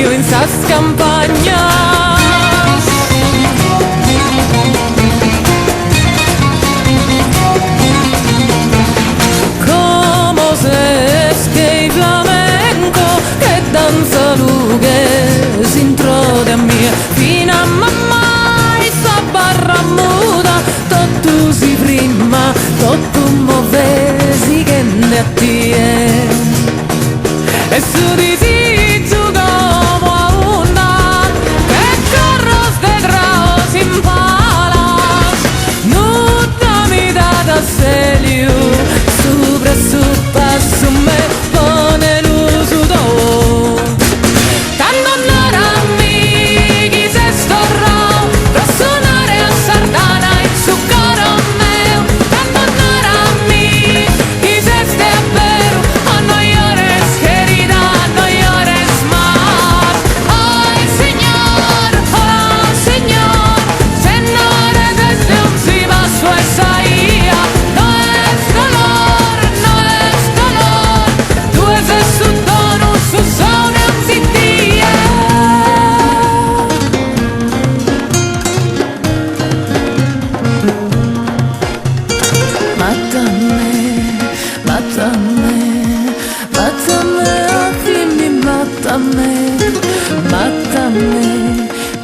io in sa campagna. Danza lughe s'introde a mia fino a mamma e sta barra muda tutto si prima tutto muovesi che ne a tie e su di si come a onda che corros de grao si impala nutta mi dà da selio sopra su passo me pone l'uso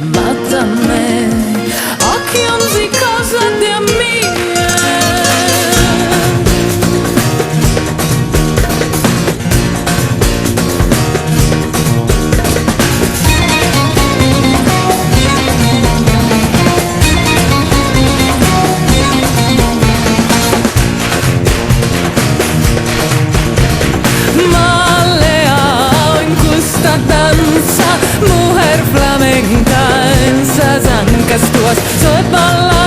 Mátame, occhi non si cosa di mia. Maleao in questa danza, mujer flamenca en esas ancas tuas, soy bala.